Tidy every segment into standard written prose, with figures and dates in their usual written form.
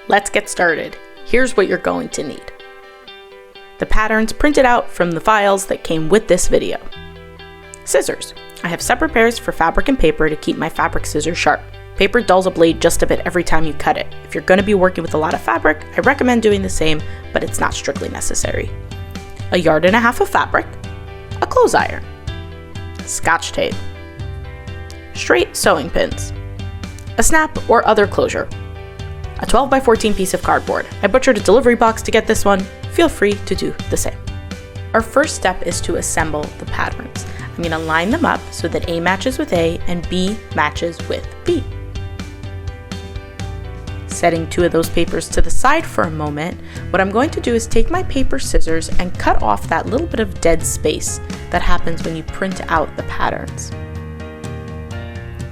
Let's get started. Here's what you're going to need. The patterns printed out from the files that came with this video. Scissors. I have separate pairs for fabric and paper to keep my fabric scissors sharp. Paper dulls a blade just a bit every time you cut it. If you're going to be working with a lot of fabric, I recommend doing the same, but it's not strictly necessary. 1.5 yards of fabric, a clothes iron, Scotch tape, straight sewing pins, a snap or other closure, a 12 by 14 piece of cardboard. I butchered a delivery box to get this one. Feel free to do the same. Our first step is to assemble the patterns. I'm going to line them up so that A matches with A and B matches with B. Setting 2 of those papers to the side for a moment, what I'm going to do is take my paper scissors and cut off that little bit of dead space that happens when you print out the patterns.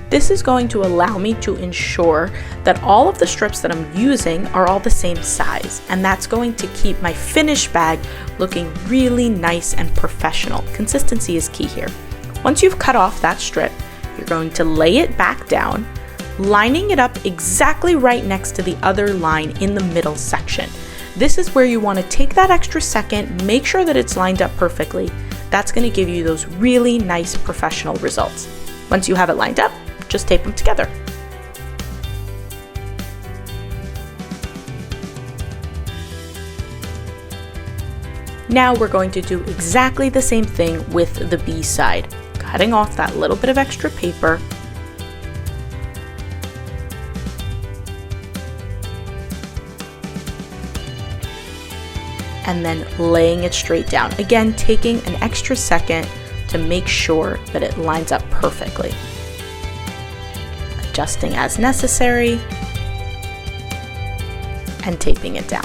This is going to allow me to ensure that all of the strips that I'm using are all the same size, and that's going to keep my finished bag looking really nice and professional. Consistency is key here. Once you've cut off that strip, you're going to lay it back down, lining it up exactly right next to the other line in the middle section. This is where you want to take that extra second, make sure that it's lined up perfectly. That's going to give you those really nice professional results. Once you have it lined up, just tape them together. Now we're going to do exactly the same thing with the B side, cutting off that little bit of extra paper, and then laying it straight down. Again, taking an extra second to make sure that it lines up perfectly. Adjusting as necessary and taping it down.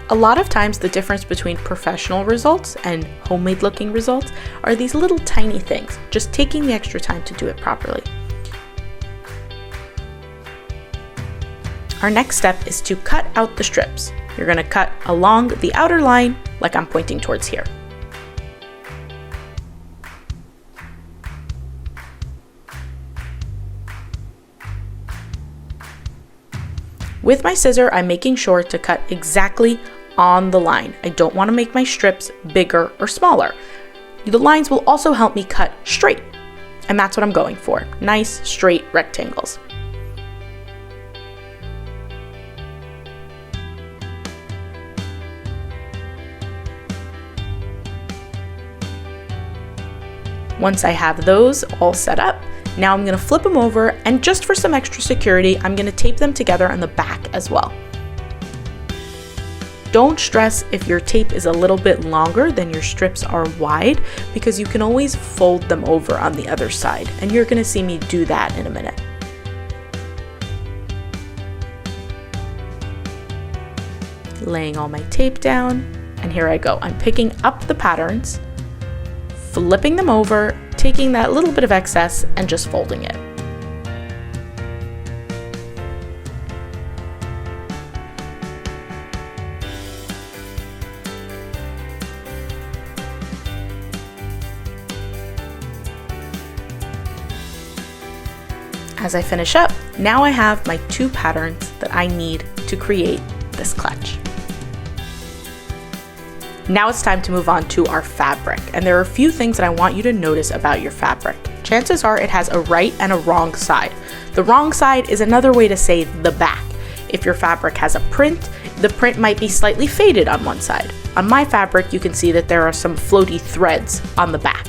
A lot of times the difference between professional results and homemade looking results are these little tiny things, just taking the extra time to do it properly. Our next step is to cut out the strips. You're going to cut along the outer line like I'm pointing towards here. With my scissor, I'm making sure to cut exactly on the line. I don't want to make my strips bigger or smaller. The lines will also help me cut straight, and that's what I'm going for. Nice, straight rectangles. Once I have those all set up, now I'm going to flip them over, and just for some extra security, I'm going to tape them together on the back as well. Don't stress if your tape is a little bit longer than your strips are wide, because you can always fold them over on the other side, and you're going to see me do that in a minute. Laying all my tape down, and here I go. I'm picking up the patterns, flipping them over, taking that little bit of excess and just folding it. As I finish up, now I have my 2 patterns that I need to create this clutch. Now it's time to move on to our fabric, and there are a few things that I want you to notice about your fabric. Chances are it has a right and a wrong side. The wrong side is another way to say the back. If your fabric has a print, the print might be slightly faded on one side. On my fabric, you can see that there are some floaty threads on the back.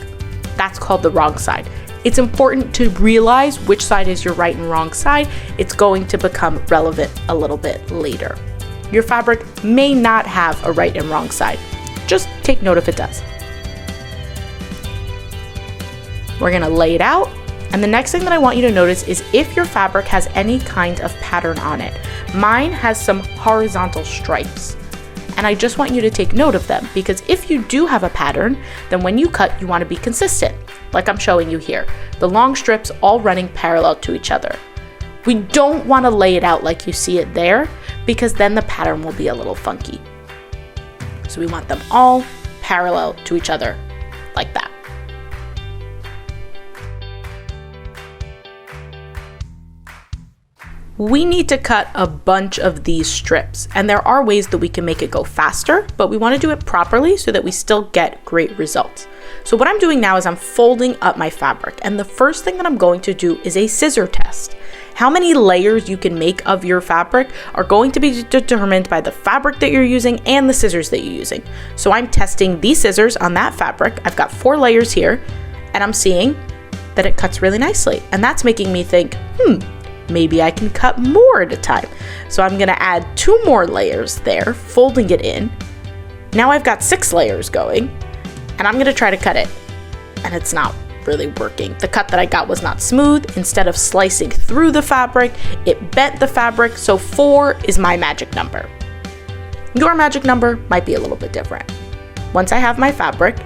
That's called the wrong side. It's important to realize which side is your right and wrong side. It's going to become relevant a little bit later. Your fabric may not have a right and wrong side. Just take note if it does. We're going to lay it out, and the next thing that I want you to notice is if your fabric has any kind of pattern on it. Mine has some horizontal stripes, and I just want you to take note of them, because if you do have a pattern, then when you cut, you want to be consistent, like I'm showing you here. The long strips all running parallel to each other. We don't want to lay it out like you see it there, because then the pattern will be a little funky. So we want them all parallel to each other, like that. we need to cut a bunch of these strips, and there are ways that we can make it go faster, but we want to do it properly so that we still get great results. So what I'm doing now is I'm folding up my fabric, and the first thing that I'm going to do is a scissor test. How many layers you can make of your fabric are going to be determined by the fabric that you're using and the scissors that you're using. So I'm testing these scissors on that fabric. I've got 4 layers here, and I'm seeing that it cuts really nicely, and that's making me think, maybe I can cut more at a time. So I'm gonna add 2 more layers there, folding it in. Now I've got 6 layers going, and I'm gonna try to cut it, and it's not really working. The cut that I got was not smooth. Instead of slicing through the fabric, it bent the fabric, so 4 is my magic number. Your magic number might be a little bit different. Once I have my fabric,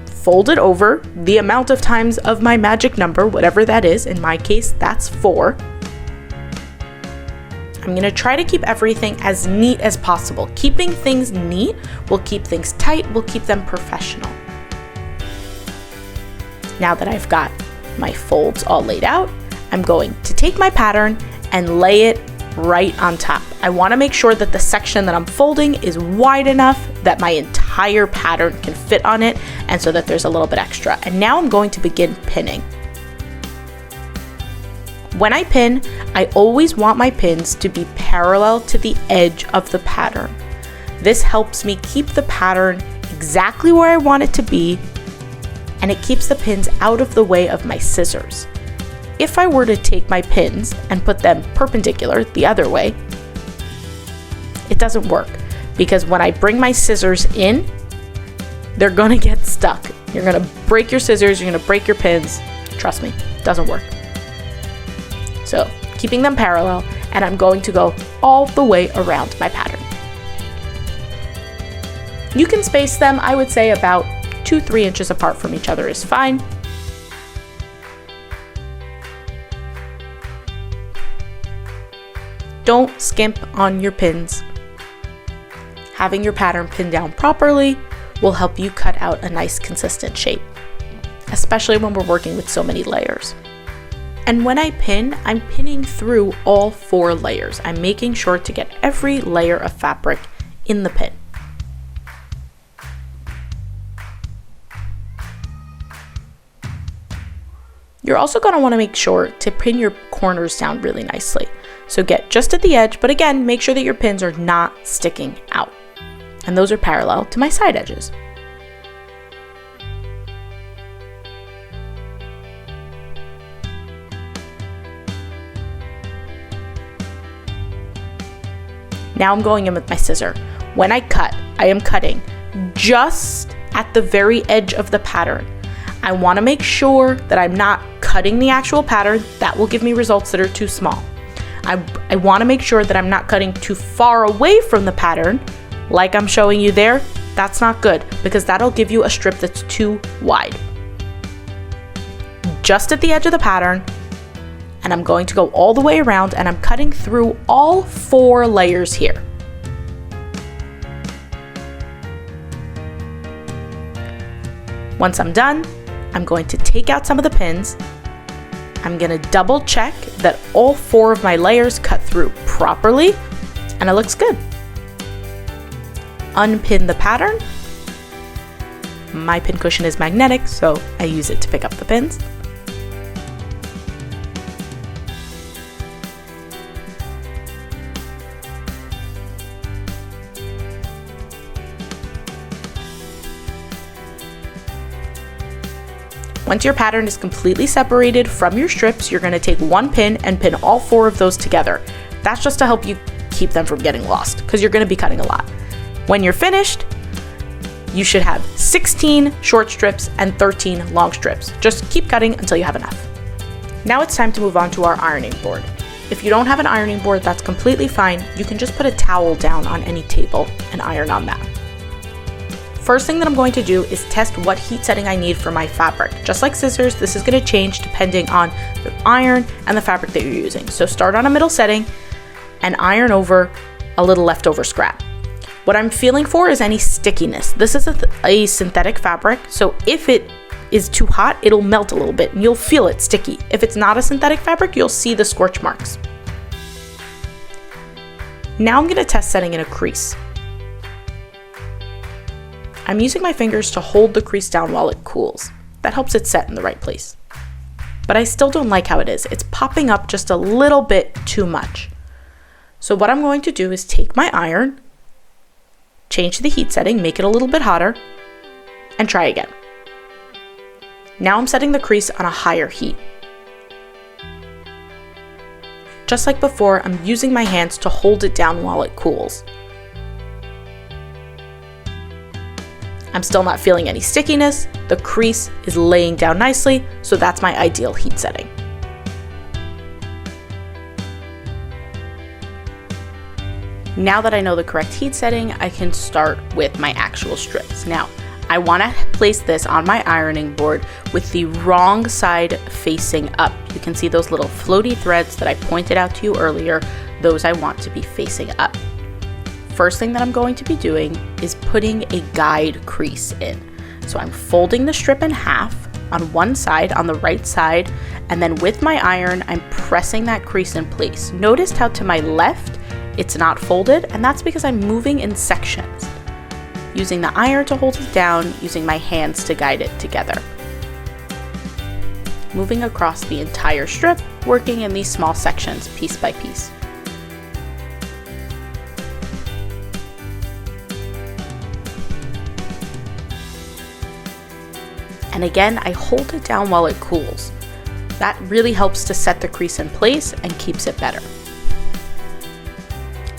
fold it over the amount of times of my magic number, whatever that is. In my case, that's 4. I'm gonna try to keep everything as neat as possible. Keeping things neat will keep things tight, will keep them professional. Now that I've got my folds all laid out, I'm going to take my pattern and lay it right on top. I want to make sure that the section that I'm folding is wide enough that my entire pattern can fit on it, and so that there's a little bit extra. And now I'm going to begin pinning. When I pin, I always want my pins to be parallel to the edge of the pattern. This helps me keep the pattern exactly where I want it to be, and it keeps the pins out of the way of my scissors. If I were to take my pins and put them perpendicular the other way, it doesn't work, because when I bring my scissors in, they're gonna get stuck. You're gonna break your scissors, you're gonna break your pins. Trust me, it doesn't work. So keeping them parallel, and I'm going to go all the way around my pattern. You can space them, I would say about 2-3 inches apart from each other is fine. Don't skimp on your pins. Having your pattern pinned down properly will help you cut out a nice consistent shape, especially when we're working with so many layers. And when I pin, I'm pinning through all 4 layers. I'm making sure to get every layer of fabric in the pin. You're also going to want to make sure to pin your corners down really nicely. So get just at the edge, but again, make sure that your pins are not sticking out. And those are parallel to my side edges. Now I'm going in with my scissor. When I cut, I am cutting just at the very edge of the pattern. I want to make sure that I'm not cutting the actual pattern. That will give me results that are too small. I want to make sure that I'm not cutting too far away from the pattern, like I'm showing you there. That's not good, because that'll give you a strip that's too wide. Just at the edge of the pattern, and I'm going to go all the way around, and I'm cutting through all 4 layers here. Once I'm done, I'm going to take out some of the pins. I'm going to double check that all 4 of my layers cut through properly, and it looks good. Unpin the pattern. My pin cushion is magnetic, so I use it to pick up the pins. Once your pattern is completely separated from your strips, you're going to take 1 pin and pin all 4 of those together. That's just to help you keep them from getting lost, because you're going to be cutting a lot. When you're finished, you should have 16 short strips and 13 long strips. Just keep cutting until you have enough. Now it's time to move on to our ironing board. If you don't have an ironing board, that's completely fine. You can just put a towel down on any table and iron on that. First thing that I'm going to do is test what heat setting I need for my fabric. Just like scissors, this is going to change depending on the iron and the fabric that you're using. So start on a middle setting and iron over a little leftover scrap. What I'm feeling for is any stickiness. This is a synthetic fabric, so if it is too hot, it'll melt a little bit and you'll feel it sticky. If it's not a synthetic fabric, you'll see the scorch marks. Now I'm going to test setting in a crease. I'm using my fingers to hold the crease down while it cools. That helps it set in the right place. But I still don't like how it is. It's popping up just a little bit too much. So what I'm going to do is take my iron, change the heat setting, make it a little bit hotter, and try again. Now I'm setting the crease on a higher heat. Just like before, I'm using my hands to hold it down while it cools. I'm still not feeling any stickiness. The crease is laying down nicely, so that's my ideal heat setting. Now that I know the correct heat setting, I can start with my actual strips. Now, I want to place this on my ironing board with the wrong side facing up. You can see those little floaty threads that I pointed out to you earlier. Those I want to be facing up. First thing that I'm going to be doing is putting a guide crease in. So I'm folding the strip in half on one side, on the right side, and then with my iron, I'm pressing that crease in place. Notice how to my left, it's not folded, and that's because I'm moving in sections. Using the iron to hold it down, using my hands to guide it together. Moving across the entire strip, working in these small sections piece by piece. And again, I hold it down while it cools. That really helps to set the crease in place and keeps it better.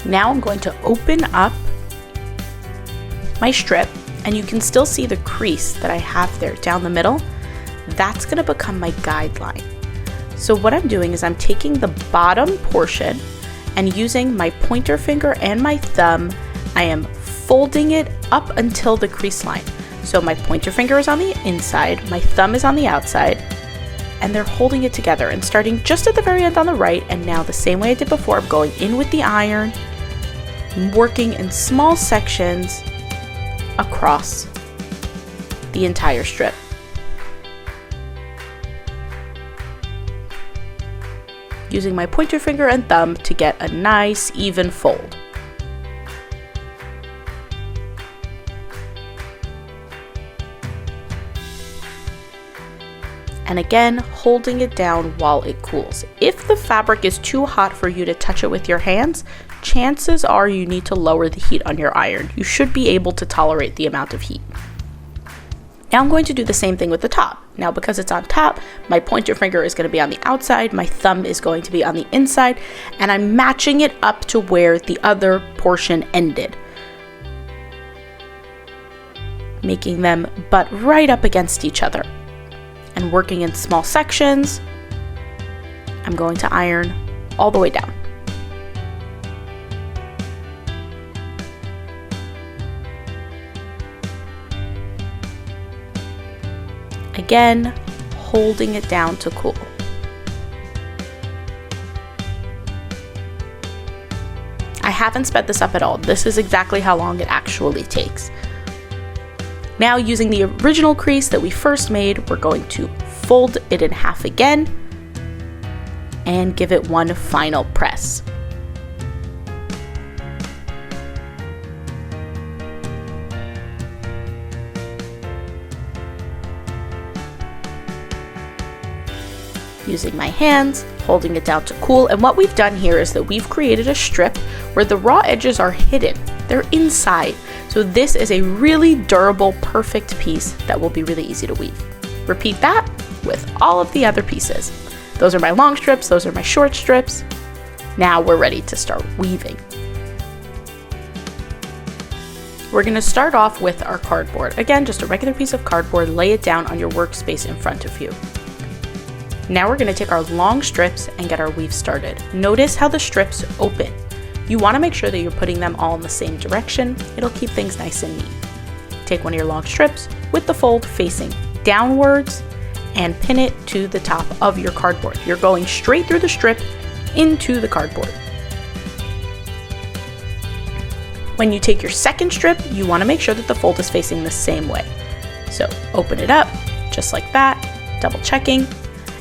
Now I'm going to open up my strip, and you can still see the crease that I have there down the middle. That's going to become my guideline. So what I'm doing is I'm taking the bottom portion and using my pointer finger and my thumb, I am folding it up until the crease line. So my pointer finger is on the inside, my thumb is on the outside, and they're holding it together and starting just at the very end on the right. And now the same way I did before, I'm going in with the iron, working in small sections across the entire strip. Using my pointer finger and thumb to get a nice even fold. And again, holding it down while it cools. If the fabric is too hot for you to touch it with your hands, chances are you need to lower the heat on your iron. You should be able to tolerate the amount of heat. Now I'm going to do the same thing with the top. Now because it's on top, my pointer finger is going to be on the outside, my thumb is going to be on the inside, and I'm matching it up to where the other portion ended. Making them butt right up against each other. And working in small sections, I'm going to iron all the way down. Again, holding it down to cool. I haven't sped this up at all. This is exactly how long it actually takes. Now, using the original crease that we first made, we're going to fold it in half again and give it one final press. Using my hands, holding it down to cool, and what we've done here is that we've created a strip where the raw edges are hidden. They're inside. So this is a really durable, perfect piece that will be really easy to weave. Repeat that with all of the other pieces. Those are my long strips, those are my short strips. Now we're ready to start weaving. We're going to start off with our cardboard. Again, just a regular piece of cardboard, lay it down on your workspace in front of you. Now we're going to take our long strips and get our weave started. Notice how the strips open. You want to make sure that you're putting them all in the same direction. It'll keep things nice and neat. Take one of your long strips with the fold facing downwards and pin it to the top of your cardboard. You're going straight through the strip into the cardboard. When you take your second strip, you want to make sure that the fold is facing the same way. So open it up just like that, double checking,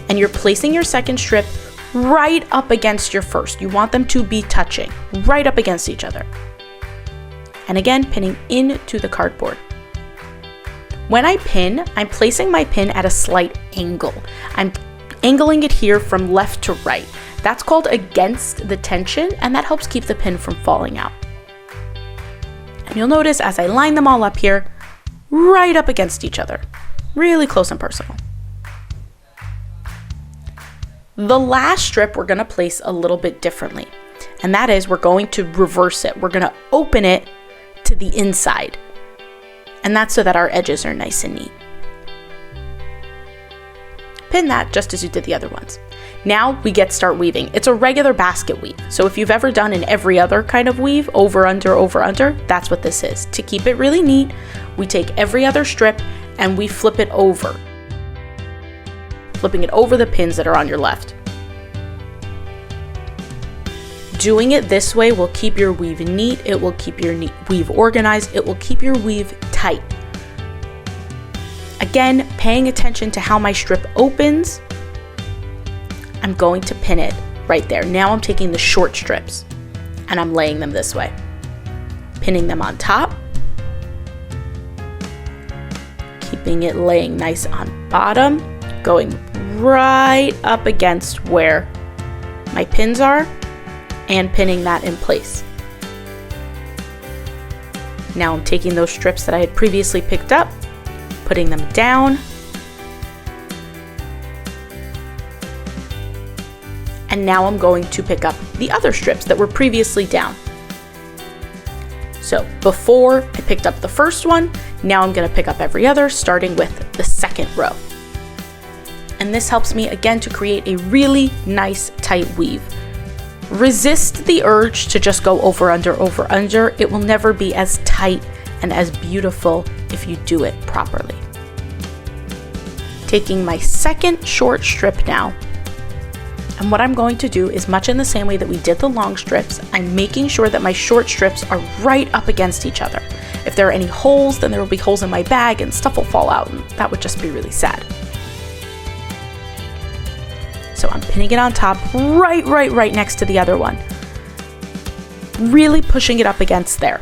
and you're placing your second strip right up against your first. You want them to be touching right up against each other. And again, pinning into the cardboard. When I pin, I'm placing my pin at a slight angle. I'm angling it here from left to right. That's called against the tension, and that helps keep the pin from falling out. And you'll notice as I line them all up here, right up against each other, really close and personal. The last strip we're going to place a little bit differently, and that is we're going to reverse it. We're going to open it to the inside, and that's so that our edges are nice and neat. Pin that just as you did the other ones. Now we get to start weaving. It's a regular basket weave. So if you've ever done an every other kind of weave, over, under, that's what this is. To keep it really neat, we take every other strip and we flip it over. Flipping it over the pins that are on your left. Doing it this way will keep your weave neat, it will keep your weave organized, it will keep your weave tight. Again, paying attention to how my strip opens, I'm going to pin it right there. Now I'm taking the short strips and I'm laying them this way. Pinning them on top, keeping it laying nice on bottom, going right up against where my pins are, and pinning that in place. Now I'm taking those strips that I had previously picked up, putting them down, and now I'm going to pick up the other strips that were previously down. So before I picked up the first one, now I'm going to pick up every other, starting with the second row. And this helps me again to create a really nice tight weave. Resist the urge to just go over, under. It will never be as tight and as beautiful if you do it properly. Taking my second short strip now, and what I'm going to do is much in the same way that we did the long strips, I'm making sure that my short strips are right up against each other. If there are any holes, then there will be holes in my bag and stuff will fall out, and that would just be really sad. So I'm pinning it on top, right next to the other one. Really pushing it up against there.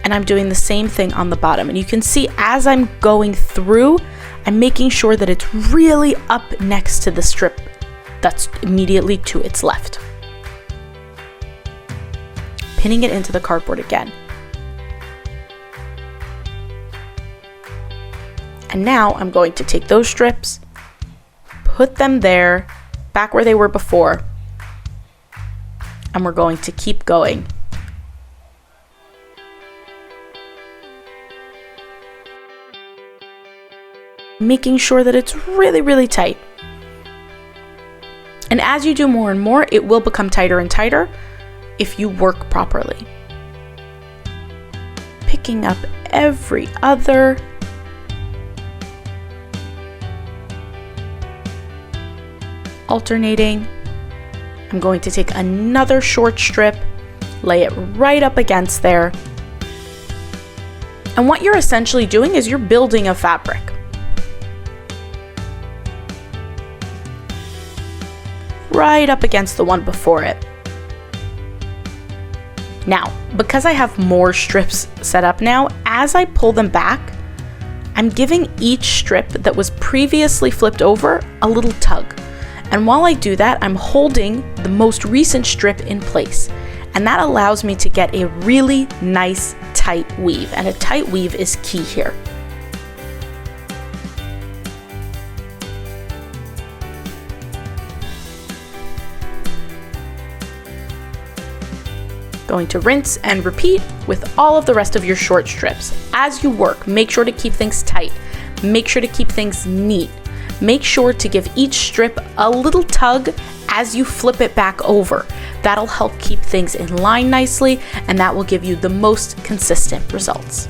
And I'm doing the same thing on the bottom. And you can see as I'm going through, I'm making sure that it's really up next to the strip that's immediately to its left. Pinning it into the cardboard again. And now I'm going to take those strips, put them there, back where they were before, and we're going to keep going. Making sure that it's really tight. And as you do more and more, it will become tighter and tighter if you work properly. Picking up every other. Alternating. I'm going to take another short strip, lay it right up against there. And what you're essentially doing is you're building a fabric. Right up against the one before it. Now, because I have more strips set up now, as I pull them back, I'm giving each strip that was previously flipped over a little tug. And while I do that, I'm holding the most recent strip in place. And that allows me to get a really nice tight weave. And a tight weave is key here. Going to rinse and repeat with all of the rest of your short strips. As you work, make sure to keep things tight. Make sure to keep things neat. Make sure to give each strip a little tug as you flip it back over. That'll help keep things in line nicely, and that will give you the most consistent results.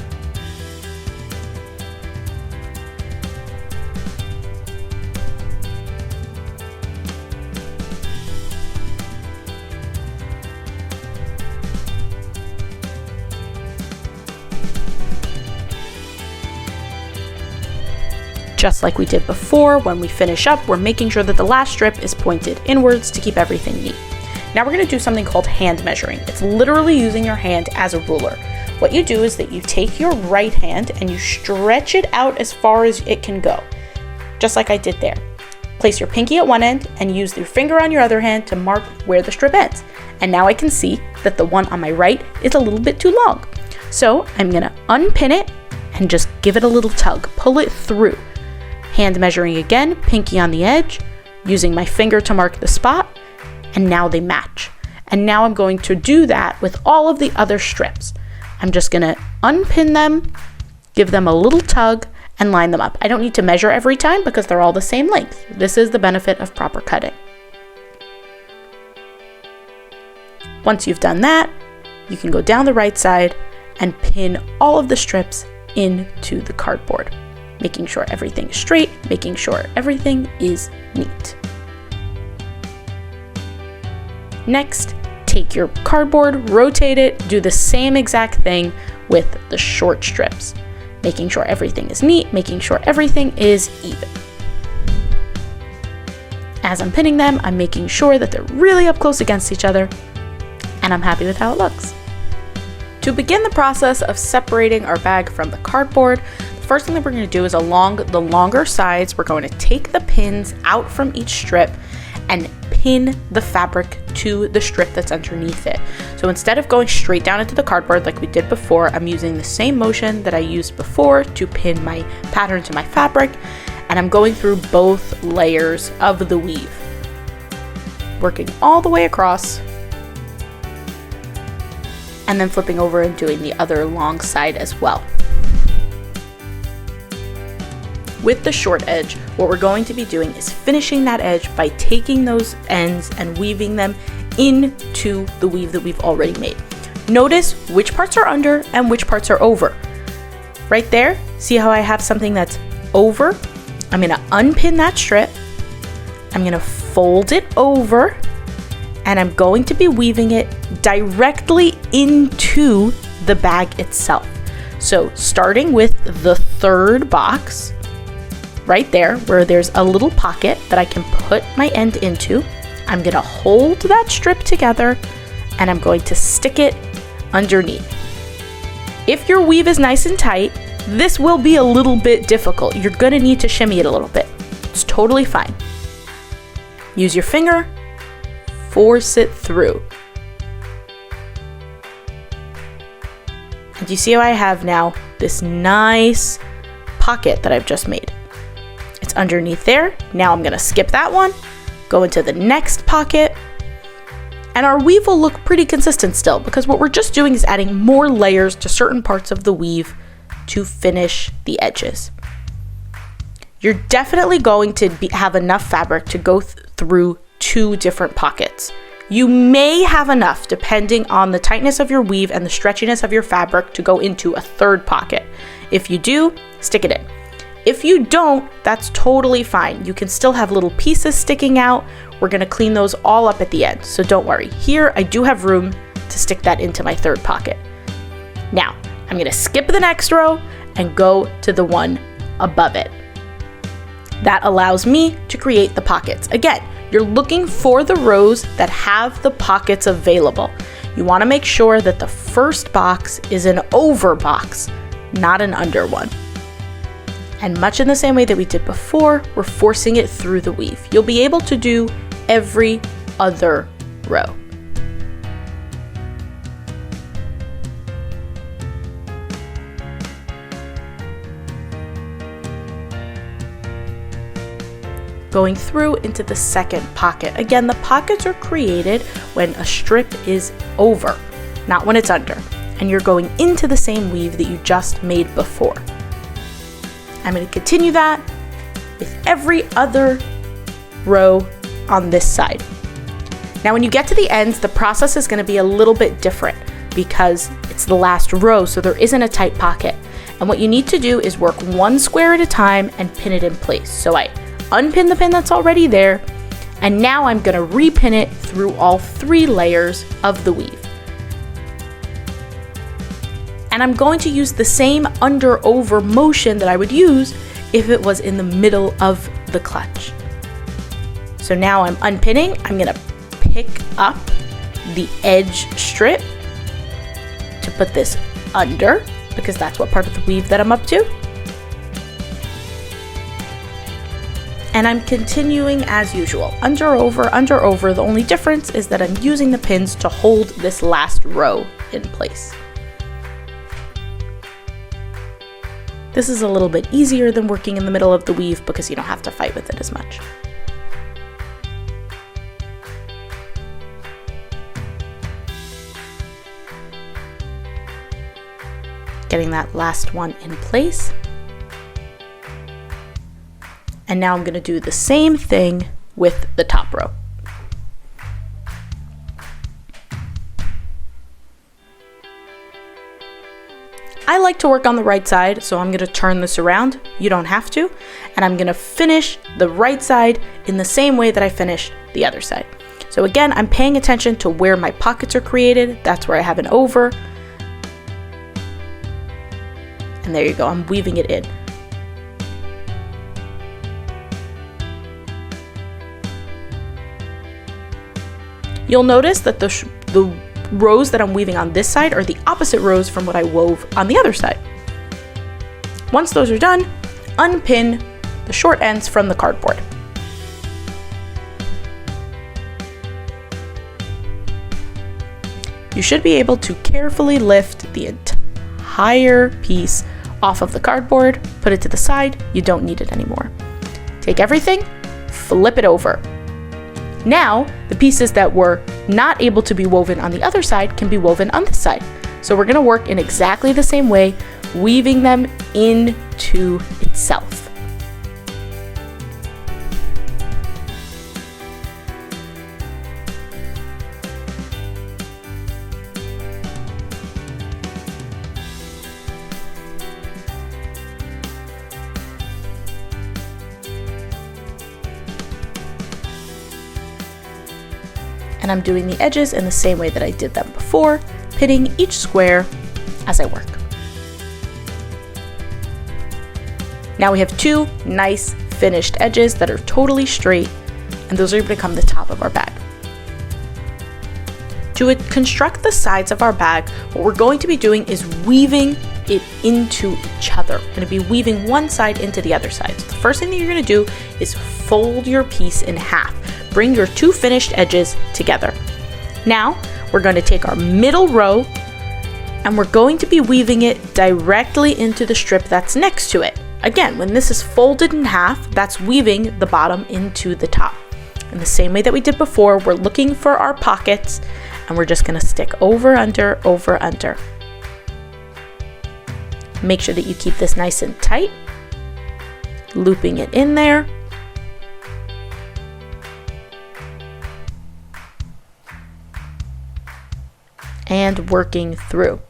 Just like we did before, when we finish up, we're making sure that the last strip is pointed inwards to keep everything neat. Now we're going to do something called hand measuring. It's literally using your hand as a ruler. What you do is that you take your right hand and you stretch it out as far as it can go, just like I did there. Place your pinky at one end and use your finger on your other hand to mark where the strip ends. And now I can see that the one on my right is a little bit too long. So I'm going to unpin it and just give it a little tug, pull it through. Hand measuring again, pinky on the edge, using my finger to mark the spot, and now they match. And now I'm going to do that with all of the other strips. I'm just going to unpin them, give them a little tug, and line them up. I don't need to measure every time because they're all the same length. This is the benefit of proper cutting. Once you've done that, you can go down the right side and pin all of the strips into the cardboard, making sure everything is straight, making sure everything is neat. Next, take your cardboard, rotate it, do the same exact thing with the short strips, making sure everything is neat, making sure everything is even. As I'm pinning them, I'm making sure that they're really up close against each other, and I'm happy with how it looks. To begin the process of separating our bag from the cardboard, the first thing that we're going to do is along the longer sides, we're going to take the pins out from each strip and pin the fabric to the strip that's underneath it. So instead of going straight down into the cardboard like we did before, I'm using the same motion that I used before to pin my pattern to my fabric, and I'm going through both layers of the weave, working all the way across, and then flipping over and doing the other long side as well. With the short edge, what we're going to be doing is finishing that edge by taking those ends and weaving them into the weave that we've already made. Notice which parts are under and which parts are over. Right there, see how I have something that's over? I'm gonna unpin that strip, I'm gonna fold it over, and I'm going to be weaving it directly into the bag itself. So starting with the third box, right there where there's a little pocket that I can put my end into, I'm gonna hold that strip together and I'm going to stick it underneath. If your weave is nice and tight, this will be a little bit difficult. You're gonna need to shimmy it a little bit. It's totally fine. Use your finger, force it through. And you see how I have now this nice pocket that I've just made. It's underneath there. Now I'm gonna skip that one, go into the next pocket, and our weave will look pretty consistent still because what we're just doing is adding more layers to certain parts of the weave to finish the edges. You're definitely going to have enough fabric to go through 2 different pockets. You may have enough, depending on the tightness of your weave and the stretchiness of your fabric, to go into a 3rd pocket. If you do, stick it in. If you don't, that's totally fine. You can still have little pieces sticking out. We're gonna clean those all up at the end, so don't worry. Here, I do have room to stick that into my 3rd pocket. Now, I'm gonna skip the next row and go to the one above it. That allows me to create the pockets. Again, you're looking for the rows that have the pockets available. You wanna make sure that the first box is an over box, not an under one. And much in the same way that we did before, we're forcing it through the weave. You'll be able to do every other row. Going through into the second pocket. Again, the pockets are created when a strip is over, not when it's under. And you're going into the same weave that you just made before. I'm going to continue that with every other row on this side. Now, when you get to the ends, the process is going to be a little bit different because it's the last row, so there isn't a tight pocket. And what you need to do is work one square at a time and pin it in place. So I unpin the pin that's already there, and now I'm going to repin it through all 3 layers of the weave. And I'm going to use the same under-over motion that I would use if it was in the middle of the clutch. So now I'm unpinning. I'm gonna pick up the edge strip to put this under, because that's what part of the weave that I'm up to. And I'm continuing as usual, under, over, under, over. The only difference is that I'm using the pins to hold this last row in place. This is a little bit easier than working in the middle of the weave because you don't have to fight with it as much. Getting that last one in place. And now I'm going to do the same thing with the top row. I like to work on the right side, so I'm going to turn this around. You don't have to. And I'm going to finish the right side in the same way that I finished the other side. So again, I'm paying attention to where my pockets are created. That's where I have an over. And there you go, I'm weaving it in. You'll notice that the rows that I'm weaving on this side are the opposite rows from what I wove on the other side. Once those are done, unpin the short ends from the cardboard. You should be able to carefully lift the entire piece off of the cardboard, put it to the side. You don't need it anymore. Take everything, flip it over. Now, the pieces that were not able to be woven on the other side can be woven on this side. So we're gonna work in exactly the same way, weaving them into itself. And I'm doing the edges in the same way that I did them before, pinning each square as I work. Now we have two nice finished edges that are totally straight, and those are going to become the top of our bag. To construct the sides of our bag, what we're going to be doing is weaving it into each other. We're going to be weaving one side into the other side. So the first thing that you're going to do is fold your piece in half. Bring your two finished edges together. Now, we're going to take our middle row and we're going to be weaving it directly into the strip that's next to it. Again, when this is folded in half, that's weaving the bottom into the top. In the same way that we did before, we're looking for our pockets and we're just going to stick over, under, over, under. Make sure that you keep this nice and tight, looping it in there. And working through.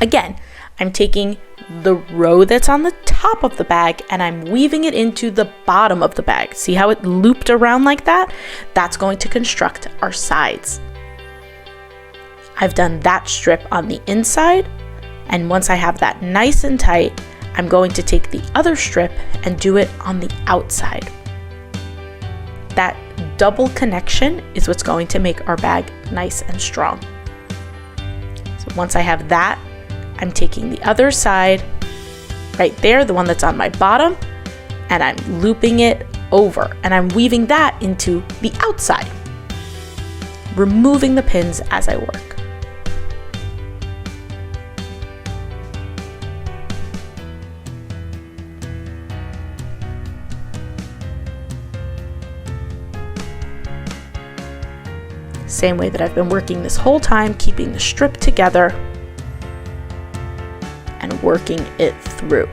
Again, I'm taking the row that's on the top of the bag and I'm weaving it into the bottom of the bag. See how it looped around like that? That's going to construct our sides. I've done that strip on the inside, and once I have that nice and tight, I'm going to take the other strip and do it on the outside. That double connection is what's going to make our bag nice and strong. So once I have that, I'm taking the other side right there, the one that's on my bottom, and I'm looping it over and I'm weaving that into the outside, removing the pins as I work. Same way that I've been working this whole time, keeping the strip together and working it through.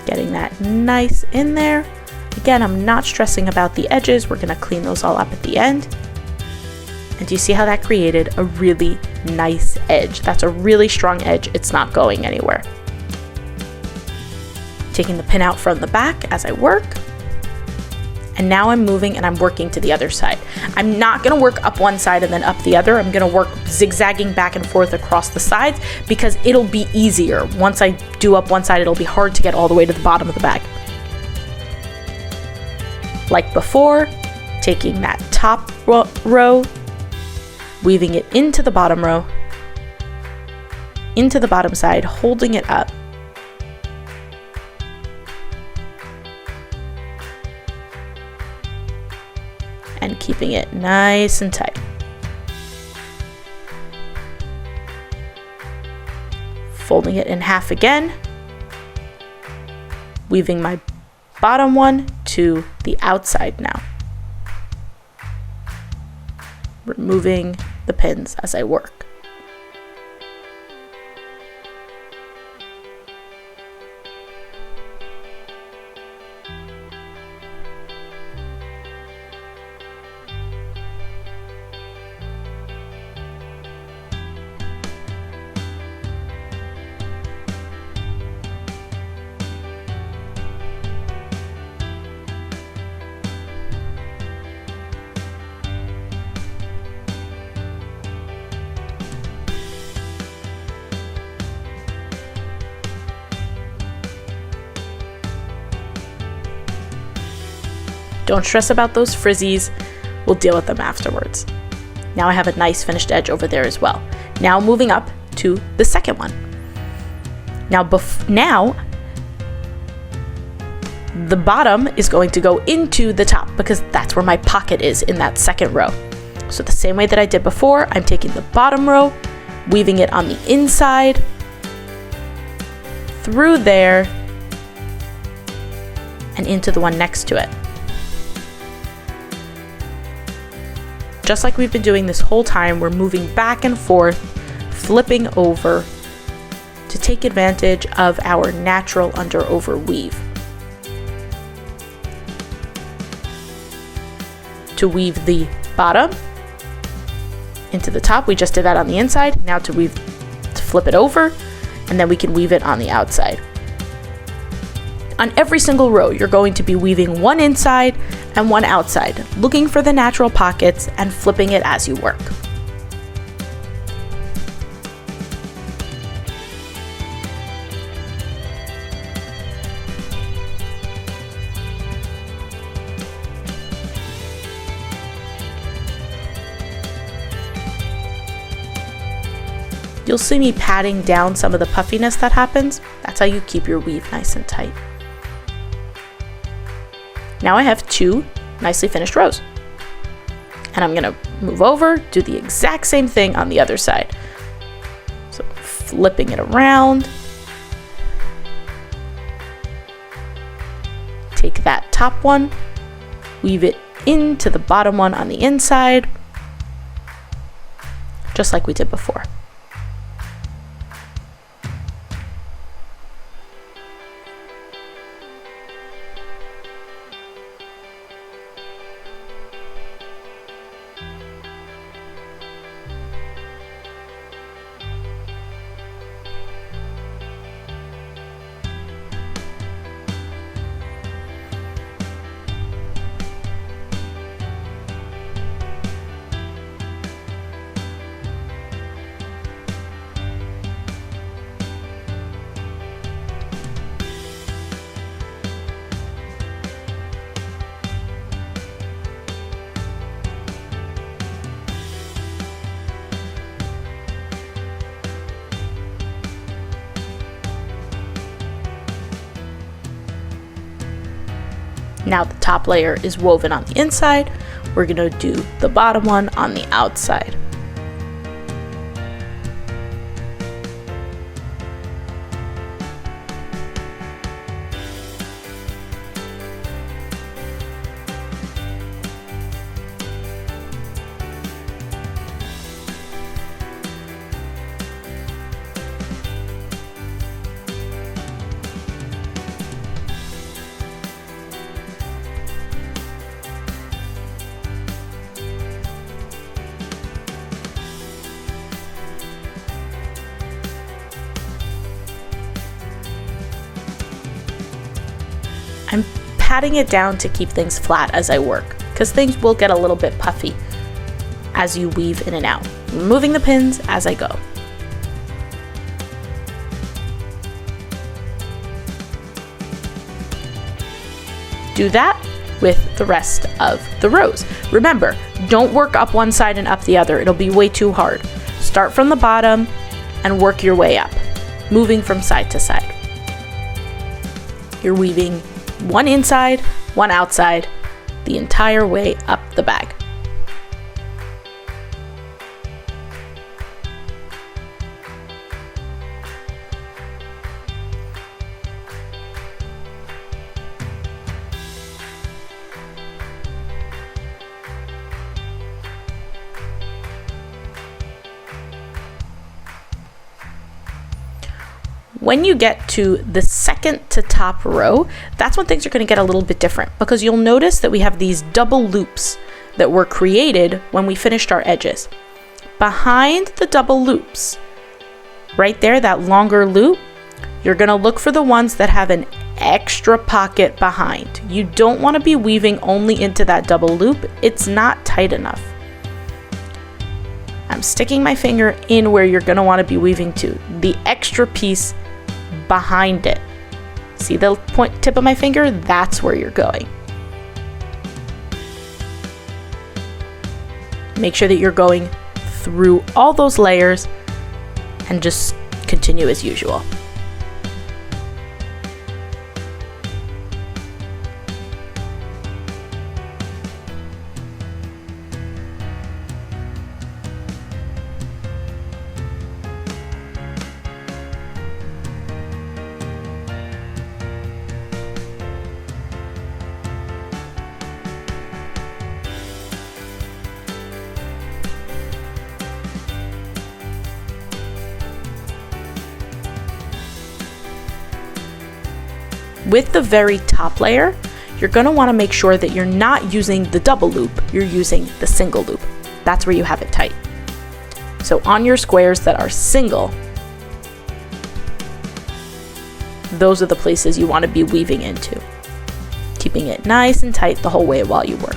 Getting that nice in there. again, I'm not stressing about the edges. We're gonna clean those all up at the end. And do you see how that created a really nice edge? That's a really strong edge. It's not going anywhere. Taking the pin out from the back as I work. And now I'm moving and I'm working to the other side. I'm not gonna work up one side and then up the other. I'm gonna work zigzagging back and forth across the sides because it'll be easier. Once I do up one side, it'll be hard to get all the way to the bottom of the bag. Like before, taking that top row, weaving it into the bottom row, into the bottom side, holding it up. And keeping it nice and tight. Folding it in half again, weaving my bottom one to the outside now. Removing the pins as I work. Don't stress about those frizzies, we'll deal with them afterwards. Now I have a nice finished edge over there as well. Now moving up to the second one. Now the bottom is going to go into the top because that's where my pocket is in that second row. So the same way that I did before, I'm taking the bottom row, weaving it on the inside, through there, and into the one next to it. Just like we've been doing this whole time, we're moving back and forth, flipping over to take advantage of our natural under-over weave. To weave the bottom into the top, we just did that on the inside. Now to flip it over, and then we can weave it on the outside. On every single row, you're going to be weaving one inside and one outside, looking for the natural pockets and flipping it as you work. You'll see me patting down some of the puffiness that happens. That's how you keep your weave nice and tight. Now I have two nicely finished rows. And I'm gonna move over, do the exact same thing on the other side. So flipping it around. Take that top one, weave it into the bottom one on the inside, just like we did before. Now the top layer is woven on the inside, we're gonna do the bottom one on the outside. I'm patting it down to keep things flat as I work, because things will get a little bit puffy as you weave in and out. Removing the pins as I go. Do that with the rest of the rows. Remember, don't work up one side and up the other. It'll be way too hard. Start from the bottom and work your way up, moving from side to side. You're weaving one inside, one outside, the entire way up the bag. When you get to the second to top row, that's when things are going to get a little bit different, because you'll notice that we have these double loops that were created when we finished our edges. Behind the double loops, right there, that longer loop, you're going to look for the ones that have an extra pocket behind. You don't want to be weaving only into that double loop. It's not tight enough. I'm sticking my finger in where you're going to want to be weaving to, the extra piece behind it. See the tip of my finger? That's where you're going. Make sure that you're going through all those layers and just continue as usual. With the very top layer, you're going to want to make sure that you're not using the double loop, you're using the single loop. That's where you have it tight. So on your squares that are single, those are the places you want to be weaving into, keeping it nice and tight the whole way while you work.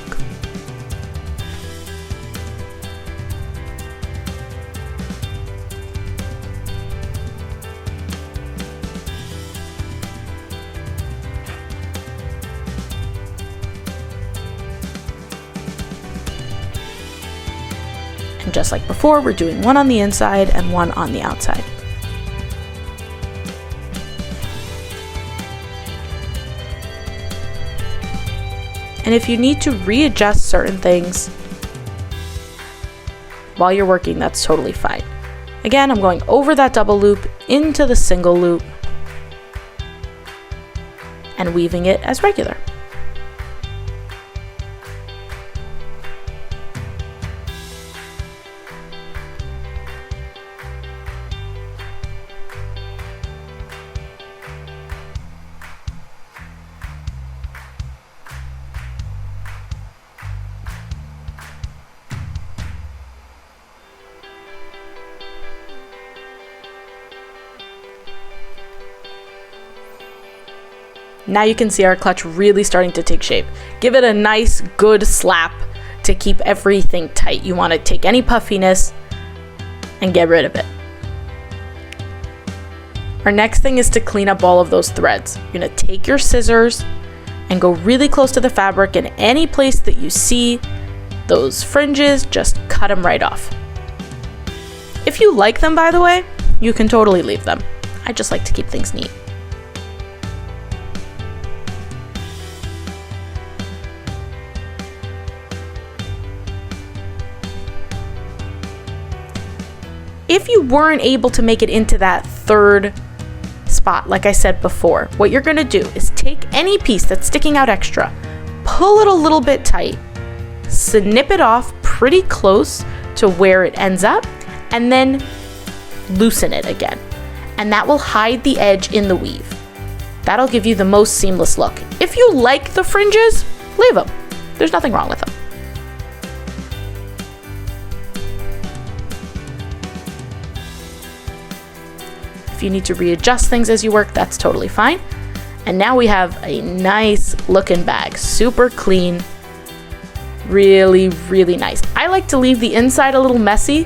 And just like before, we're doing one on the inside and one on the outside. And if you need to readjust certain things while you're working, that's totally fine. Again, I'm going over that double loop into the single loop and weaving it as regular. Now you can see our clutch really starting to take shape. Give it a nice, good slap to keep everything tight. You want to take any puffiness and get rid of it. Our next thing is to clean up all of those threads. You're going to take your scissors and go really close to the fabric, and any place that you see those fringes, just cut them right off. If you like them, by the way, you can totally leave them. I just like to keep things neat. If you weren't able to make it into that third spot, like I said before, what you're gonna do is take any piece that's sticking out extra, pull it a little bit tight, snip it off pretty close to where it ends up, and then loosen it again. And that will hide the edge in the weave. That'll give you the most seamless look. If you like the fringes, leave them. There's nothing wrong with them. If you need to readjust things as you work, that's totally fine. And now we have a nice looking bag, super clean, really, really nice. I like to leave the inside a little messy.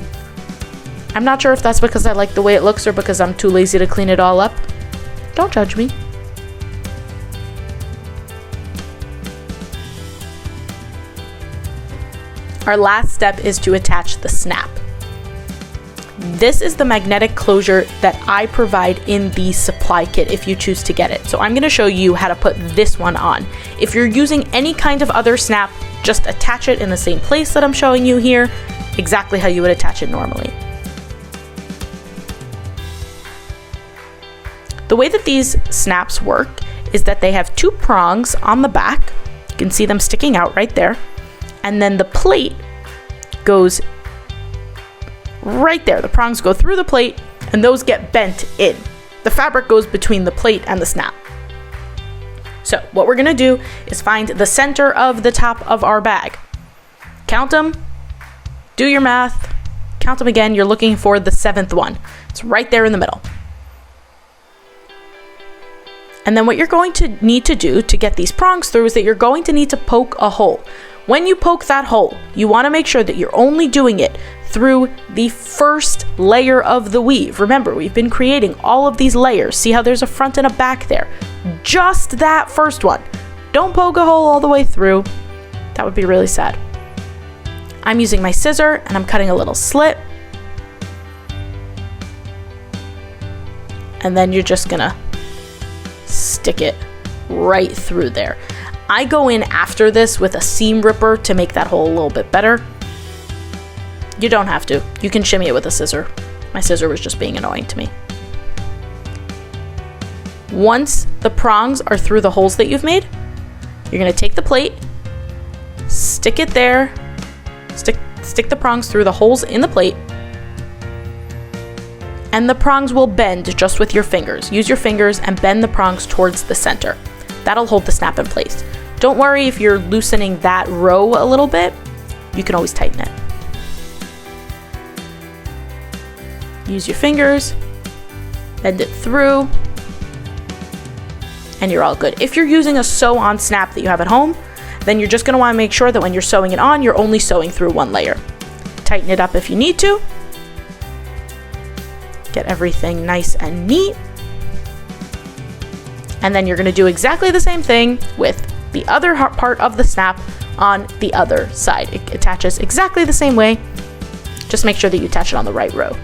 I'm not sure if that's because I like the way it looks or because I'm too lazy to clean it all up. Don't judge me. Our last step is to attach the snap. This is the magnetic closure that I provide in the supply kit if you choose to get it. So I'm going to show you how to put this one on. If you're using any kind of other snap, just attach it in the same place that I'm showing you here, exactly how you would attach it normally. The way that these snaps work is that they have two prongs on the back. You can see them sticking out right there. And then the plate goes right there. The prongs go through the plate and those get bent in. The fabric goes between the plate and the snap. So what we're gonna do is find the center of the top of our bag. Count them, do your math, count them again. You're looking for the 7th one. It's right there in the middle. And then what you're going to need to do to get these prongs through is that you're going to need to poke a hole. When you poke that hole, you want to make sure that you're only doing it through the first layer of the weave. Remember, we've been creating all of these layers. See how there's a front and a back there? Just that first one. Don't poke a hole all the way through. That would be really sad. I'm using my scissor and I'm cutting a little slit. And then you're just gonna stick it right through there. I go in after this with a seam ripper to make that hole a little bit better. You don't have to. You can shimmy it with a scissor. My scissor was just being annoying to me. Once the prongs are through the holes that you've made, you're going to take the plate, stick it there, stick the prongs through the holes in the plate, and the prongs will bend just with your fingers. Use your fingers and bend the prongs towards the center. That'll hold the snap in place. Don't worry if you're loosening that row a little bit, you can always tighten it. Use your fingers, bend it through, and you're all good. If you're using a sew-on snap that you have at home, then you're just gonna wanna make sure that when you're sewing it on, you're only sewing through one layer. Tighten it up if you need to. Get everything nice and neat. And then you're gonna do exactly the same thing with the other part of the snap on the other side. It attaches exactly the same way. Just make sure that you attach it on the right row.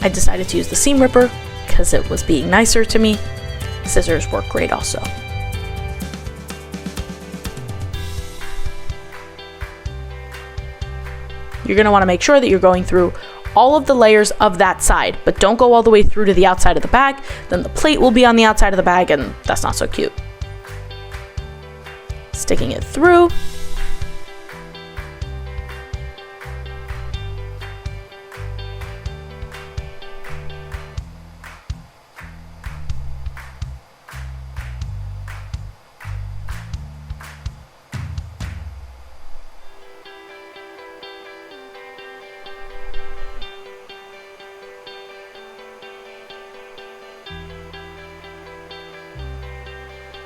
I decided to use the seam ripper because it was being nicer to me. Scissors work great also. You're going to want to make sure that you're going through all of the layers of that side, but don't go all the way through to the outside of the bag. Then the plate will be on the outside of the bag and that's not so cute. Sticking it through.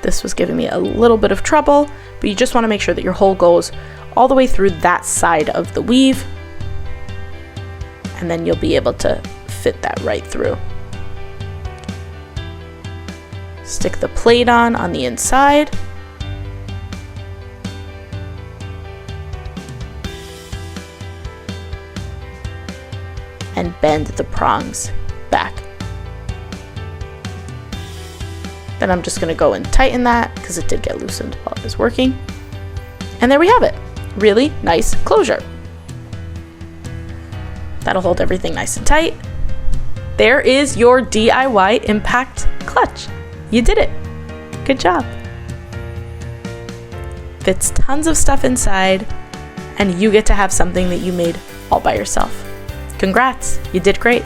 This was giving me a little bit of trouble, but you just want to make sure that your hole goes all the way through that side of the weave, and then you'll be able to fit that right through. Stick the plate on the inside. And bend the prongs back. Then I'm just gonna go and tighten that because it did get loosened while it was working. And there we have it. Really nice closure. That'll hold everything nice and tight. There is your DIYimpact clutch. You did it. Good job. Fits tons of stuff inside, and you get to have something that you made all by yourself. Congrats, you did great.